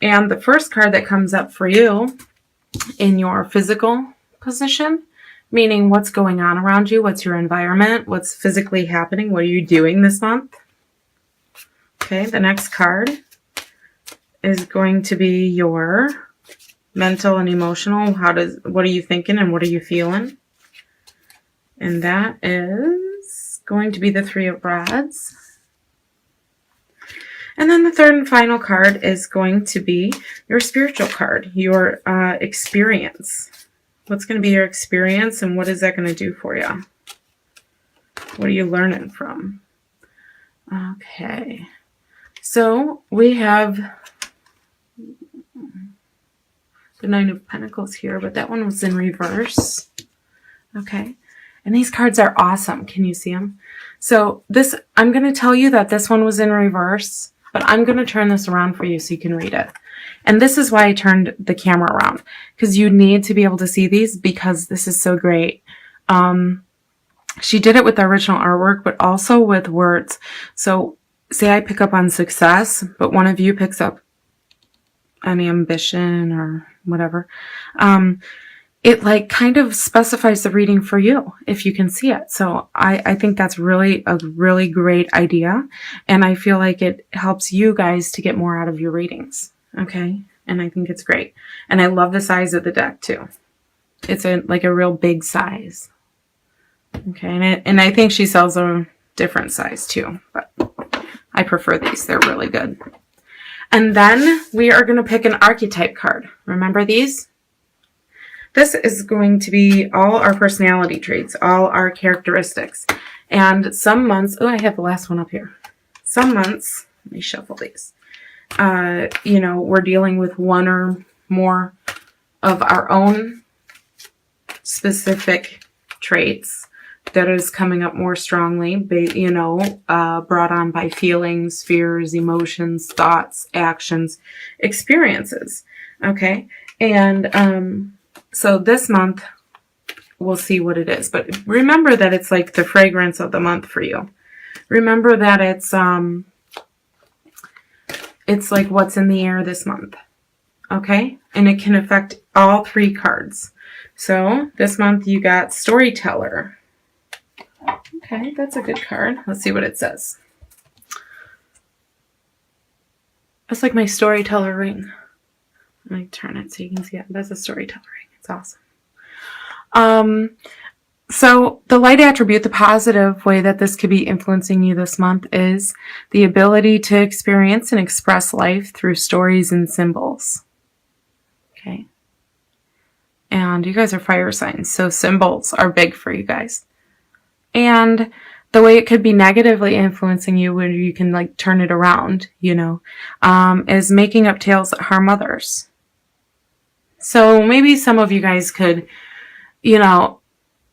And the first card that comes up for you in your physical position, meaning what's going on around you, what's your environment, what's physically happening, what are you doing this month? Okay, the next card is going to be your mental and emotional. What are you thinking and what are you feeling? And that is going to be the Three of Rods. And then the third and final card is going to be your spiritual card, your experience. What's going to be your experience and what is that going to do for you? What are you learning from? Okay. So we have the Nine of Pentacles here, but that one was in reverse. Okay. And these cards are awesome. Can you see them? So this, I'm going to tell you that this one was in reverse, but I'm going to turn this around for you so you can read it. And this is why I turned the camera around, because you need to be able to see these because this is so great. She did it with the original artwork, but also with words. So say I pick up on success, but one of you picks up any ambition or whatever. It like kind of specifies the reading for you if you can see it. So I think that's really a really great idea. And I feel like it helps you guys to get more out of your readings. Okay. And I think it's great. And I love the size of the deck too. It's like a real big size. Okay. And I think she sells a different size too, but I prefer these. They're really good. And then we are going to pick an archetype card. Remember these? This is going to be all our personality traits, all our characteristics. And some months, oh, I have the last one up here. Some months, let me shuffle these. We're dealing with one or more of our own specific traits that is coming up more strongly, brought on by feelings, fears, emotions, thoughts, actions, experiences. Okay. And, so this month, we'll see what it is. But remember that it's like the fragrance of the month for you. Remember that it's like what's in the air this month. Okay? And it can affect all three cards. So this month you got Storyteller. Okay, that's a good card. Let's see what it says. It's like my Storyteller ring. Let me turn it so you can see it. That's a Storyteller ring. It's awesome. So the light attribute, the positive way that this could be influencing you this month is the ability to experience and express life through stories and symbols. Okay. And you guys are fire signs, so symbols are big for you guys. And the way it could be negatively influencing you, where you can like turn it around, is making up tales that harm others. So maybe some of you guys could, have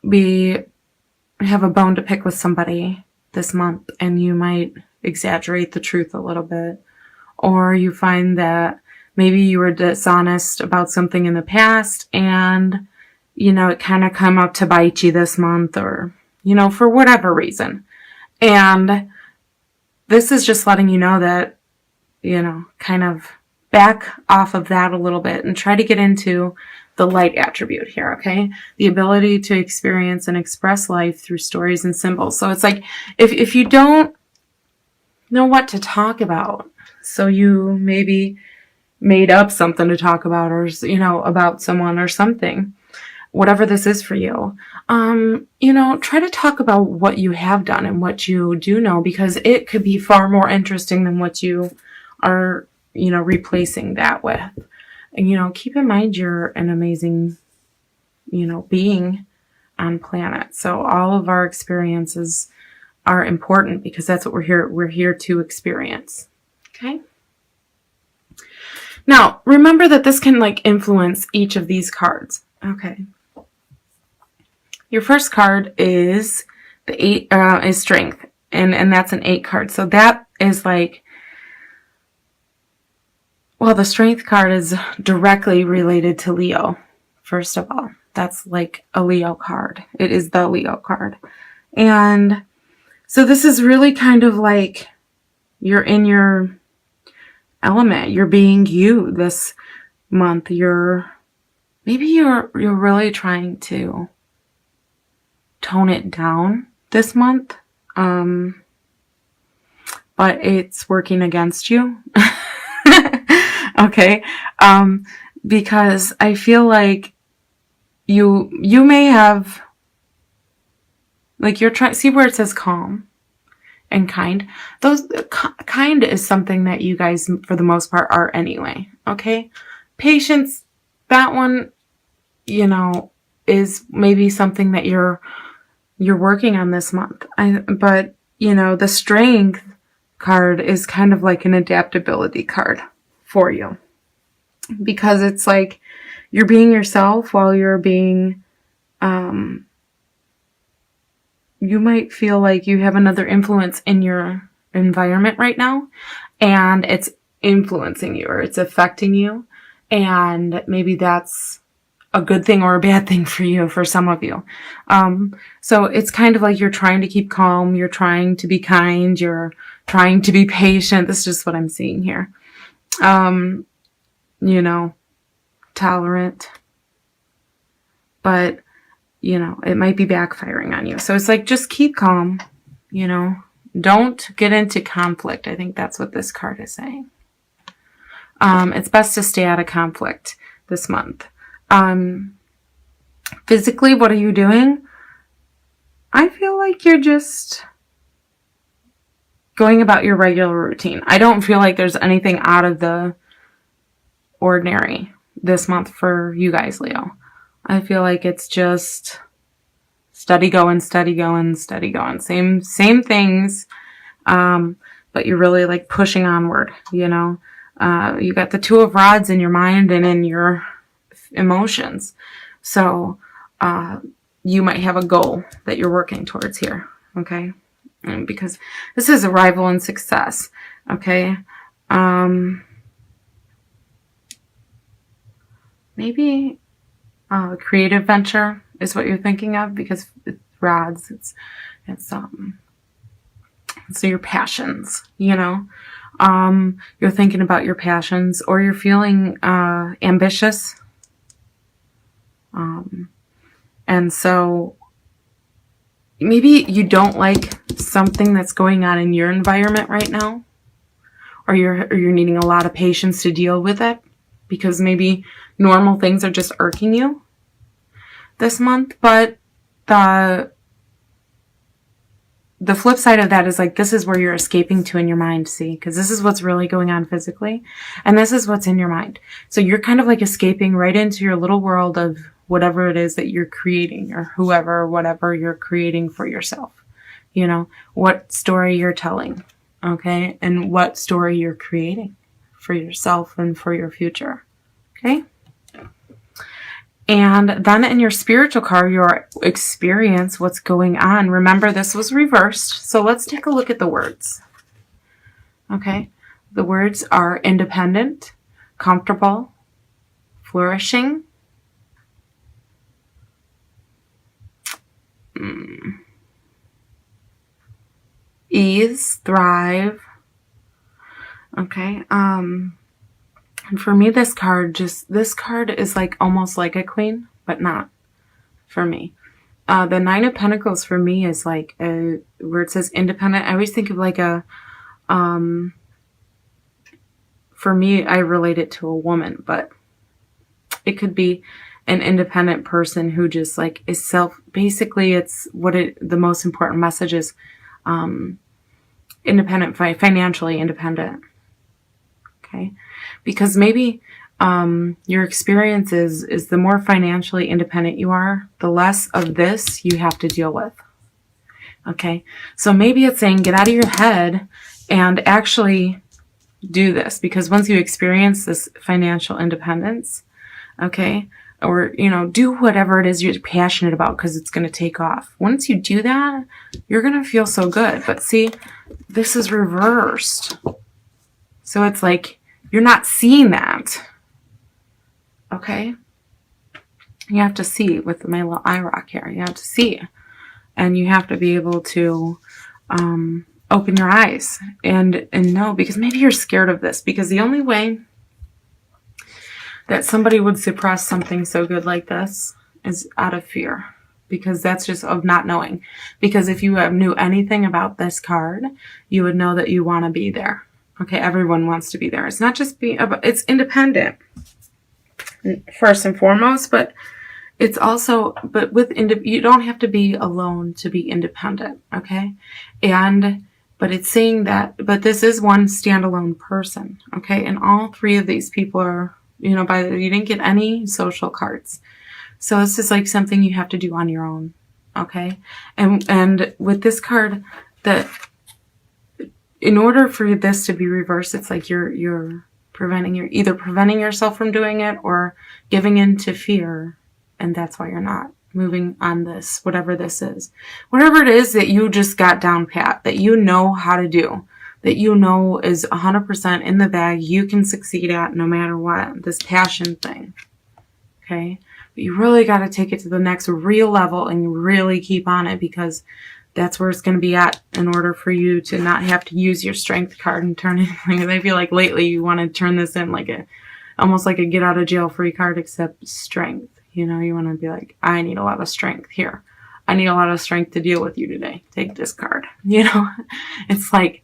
a bone to pick with somebody this month and you might exaggerate the truth a little bit. Or you find that maybe you were dishonest about something in the past and, it kind of come up to bite you this month or, for whatever reason. And this is just letting you know that, kind of back off of that a little bit and try to get into the light attribute here, okay? The ability to experience and express life through stories and symbols. So it's like, if you don't know what to talk about, so you maybe made up something to talk about or, about someone or something, whatever this is for you, try to talk about what you have done and what you do know, because it could be far more interesting than what you are replacing that with. And, keep in mind you're an amazing, being on planet. So all of our experiences are important because that's what we're here to experience. Okay. Now, remember that this can influence each of these cards. Okay. Your first card is the 8, is Strength. And that's an 8 card. So that is the Strength card is directly related to Leo, first of all. That's like a Leo card. It is the Leo card. And so this is really kind of like you're in your element. You're being you this month. Maybe you're really trying to tone it down this month. But it's working against you. Okay. Because I feel like you may have, like, you're trying, see where it says calm and kind? Those, kind is something that you guys, for the most part, are anyway. Okay. Patience, that one, you know, is maybe something that you're working on this month. But, you know, the strength card is kind of like an adaptability card for you, because it's like you're being yourself while you're being, you might feel like you have another influence in your environment right now, and it's influencing you or it's affecting you. And maybe that's a good thing or a bad thing for you, for some of you. So it's kind of like you're trying to keep calm, you're trying to be kind, you're trying to be patient. This is just what I'm seeing here. You know, tolerant, but, you know, it might be backfiring on you. So it's like, just keep calm, you know, don't get into conflict. I think that's what this card is saying. It's best to stay out of conflict this month. Physically, what are you doing? I feel like you're just going about your regular routine. I don't feel like there's anything out of the ordinary this month for you guys, Leo. I feel like it's just steady going, steady going, steady going. Same things. But you're really like pushing onward, you know. You got the Two of Rods in your mind and in your emotions. So, you might have a goal that you're working towards here. Okay. Because this is arrival and success. Okay. Maybe a creative venture is what you're thinking of, because it's rods. So your passions, you know, you're thinking about your passions, or you're feeling, ambitious. And so maybe you don't like something that's going on in your environment right now, or you're needing a lot of patience to deal with it, because maybe normal things are just irking you this month. But the flip side of that is like, this is where you're escaping to in your mind, see, because this is what's really going on physically, and this is what's in your mind. So you're kind of like escaping right into your little world of whatever it is that you're creating, or whatever you're creating for yourself. You know, what story you're telling, okay, and what story you're creating for yourself and for your future, okay? And then in your spiritual card, your experience, what's going on. Remember, this was reversed. So let's take a look at the words. Okay. The words are independent, comfortable, flourishing, ease, thrive. Okay. And for me, this card is like almost like a queen, but not for me. The Nine of Pentacles for me is like where it says independent. I always think of like a, for me, I relate it to a woman, but it could be an independent person who just like is basically it's the most important message is, independent, financially independent. Okay. Because maybe, your experience is the more financially independent you are, the less of this you have to deal with. Okay. So maybe it's saying, get out of your head and actually do this, because once you experience this financial independence, okay, or, you know, do whatever it is you're passionate about, because it's going to take off. Once you do that, you're going to feel so good. But see, this is reversed. So it's like, you're not seeing that. Okay. You have to see with my little eye rock here. You have to see. And you have to be able to open your eyes and know, because maybe you're scared of this, because the only way that somebody would suppress something so good like this is out of fear, because that's just of not knowing. Because if you knew anything about this card, you would know that you want to be there. Okay, everyone wants to be there. It's not just it's independent first and foremost, but it's also, but you don't have to be alone to be independent, okay? But it's saying that, but this is one standalone person, okay? And all three of these people are, you didn't get any social cards. So this is like something you have to do on your own, okay? And with this card, in order for this to be reversed, it's like you're either preventing yourself from doing it or giving in to fear, and that's why you're not moving on this, whatever this is. Whatever it is that you just got down pat, that you know how to do, that you know is 100% in the bag, you can succeed at no matter what, this passion thing, okay? But you really got to take it to the next real level and really keep on it, because that's where it's going to be at in order for you to not have to use your strength card and turn it. I feel like lately you want to turn this in like almost like a get out of jail free card, except strength. You want to be like, I need a lot of strength here. I need a lot of strength to deal with you today. Take this card. It's like,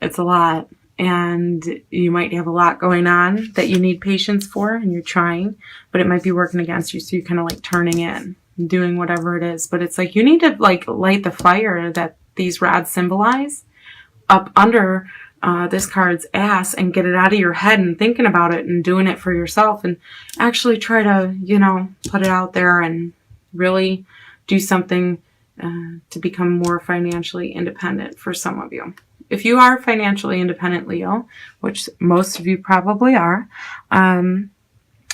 it's a lot. And you might have a lot going on that you need patience for, and you're trying, but it might be working against you. So you're kind of like turning in, doing whatever it is. But it's like you need to like light the fire that these rods symbolize up under this card's ass, and get it out of your head and thinking about it and doing it for yourself, and actually try to, put it out there and really do something to become more financially independent for some of you. If you are financially independent, Leo, which most of you probably are, then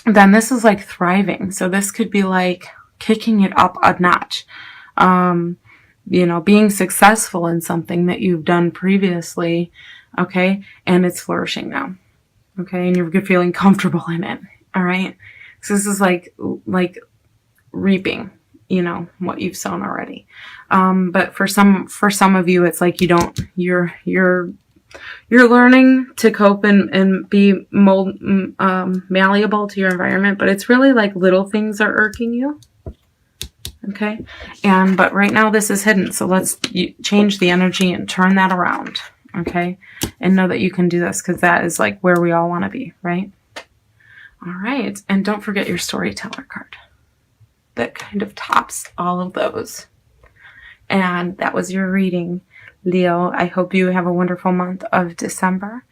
this is like thriving. So this could be like kicking it up a notch. Being successful in something that you've done previously, okay, and it's flourishing now, okay, and you're feeling comfortable in it, all right? So this is like reaping, what you've sown already. But for some of you, it's like you're learning to cope and be malleable to your environment, but it's really like little things are irking you. Okay. But right now this is hidden. So let's change the energy and turn that around. Okay. And know that you can do this, because that is like where we all want to be, right? All right. And don't forget your storyteller card. That kind of tops all of those. And that was your reading, Leo. I hope you have a wonderful month of December.